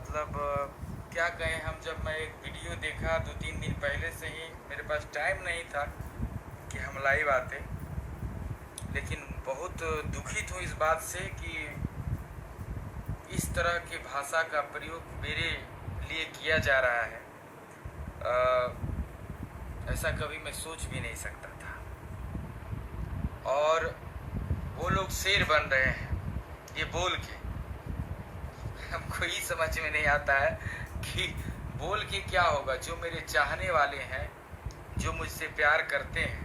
मतलब क्या कहें हम, जब मैं एक वीडियो देखा 2-3 दिन पहले से ही मेरे पास टाइम नहीं था कि हम लाइव आते, लेकिन बहुत दुखित हूँ इस बात से कि इस तरह की भाषा का प्रयोग मेरे लिए किया जा रहा है। ऐसा कभी मैं सोच भी नहीं सकता था। और वो लोग शेर बन रहे हैं ये बोल के। हमको ही समझ में नहीं आता है कि बोल के क्या होगा। जो मेरे चाहने वाले हैं, जो मुझसे प्यार करते हैं,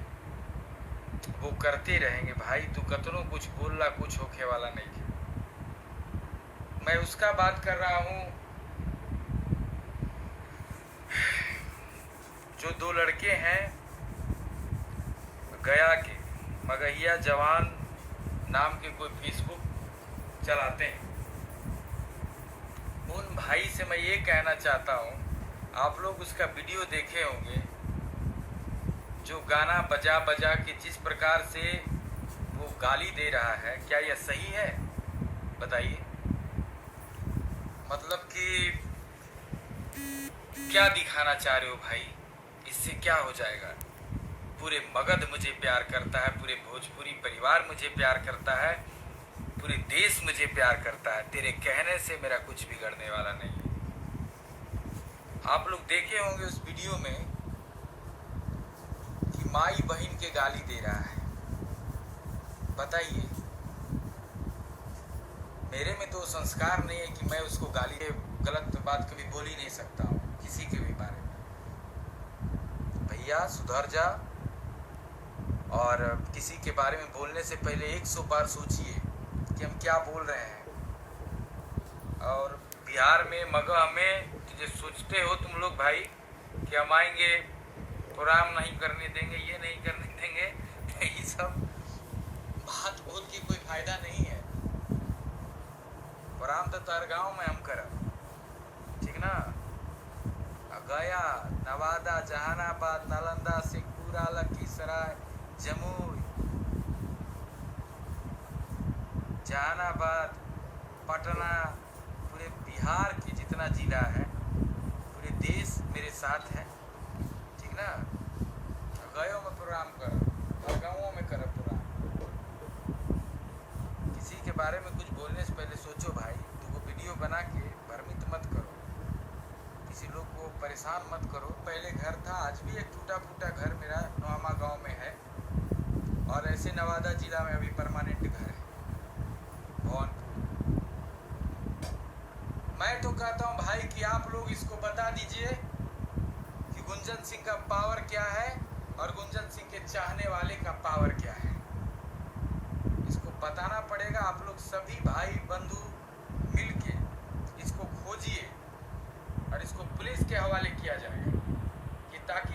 वो करते रहेंगे। भाई तू कतनो कुछ बोल रहा, कुछ होके वाला नहीं है। मैं उसका बात कर रहा हूँ जो 2 लड़के हैं गया के, मगहिया जवान नाम के कोई फेसबुक चलाते हैं। उन भाई से मैं ये कहना चाहता हूँ, आप लोग उसका वीडियो देखे होंगे, जो गाना बजा बजा के जिस प्रकार से वो गाली दे रहा है, क्या यह सही है? बताइए। मतलब कि क्या दिखाना चाह रहे हो भाई? इससे क्या हो जाएगा? पूरे मगध मुझे प्यार करता है, पूरे भोजपुरी परिवार मुझे प्यार करता है, पूरे देश मुझे प्यार करता है। तेरे कहने से मेरा कुछ बिगड़ने वाला नहीं है। आप लोग देखे होंगे उस वीडियो में कि माई बहन के गाली दे रहा है। बताइए, मेरे में तो संस्कार नहीं है कि मैं उसको गाली दे, गलत बात कभी बोल ही नहीं सकता हूँ किसी के भी बारे में। भैया सुधर जा, और किसी के बारे में बोलने से पहले 100 बार सोचिए कि हम क्या बोल रहे हैं। और बिहार में मगह में जो सोचते हो तुम लोग भाई कि हम आएंगे, प्रोग्राम नहीं करने देंगे, ये नहीं करने देंगे, तो ये सब बात बोल के कोई फायदा नहीं है। प्रोग्राम तो तार गाँव में हम करब, ठीक ना? गया, नवादा, जहानाबाद, नालंदा, शेखपुरा, लखीसराय, जमुई, जहानाबाद, पटना, पूरे बिहार के जितना जिला है, पूरे देश मेरे साथ है, ठीक ना? गयों में प्रोग्राम करो और गाँवों में करो प्रोग्राम। किसी के बारे में कुछ बोलने से पहले सोचो भाई। तो वीडियो बना के भ्रमित मत करो, किसी लोग को परेशान मत करो। पहले घर था, आज भी एक टूटा फूटा घर मेरा नवामा गांव में है, और ऐसे नवादा जिला में अभी परमानेंट घर है भवनपुर। मैं तो कहता हूं भाई कि आप लोग इसको बता दीजिए कि गुंजन सिंह का पावर क्या है और गुंजन सिंह के चाहने वाले का पावर क्या है। इसको बताना पड़ेगा। आप लोग सभी भाई बंधु मिलके इसको खोजिए और इसको पुलिस के हवाले किया जाएगा, कि ताकि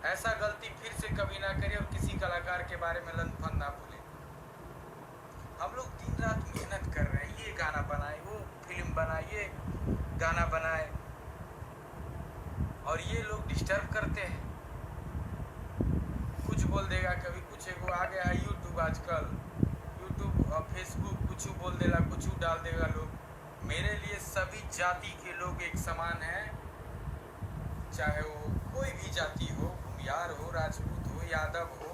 ऐसा गलती फिर से कभी ना करे और किसी कलाकार के बारे में लंदफंद ना भूले। हम लोग दिन रात मेहनत कर रहे हैं, ये गाना बनाए, वो फिल्म बनाए, ये गाना बनाए, और ये लोग डिस्टर्ब करते हैं। कुछ बोल देगा, कभी कुछ एगो आ गया है यूट्यूब, आजकल यूट्यूब और फेसबुक कुछ बोल देगा, कुछ डाल देगा लोग। मेरे लिए सभी जाति के लोग एक समान हैं, चाहे वो कोई भी जाति हो, भूमियार हो, राजपूत हो, यादव हो,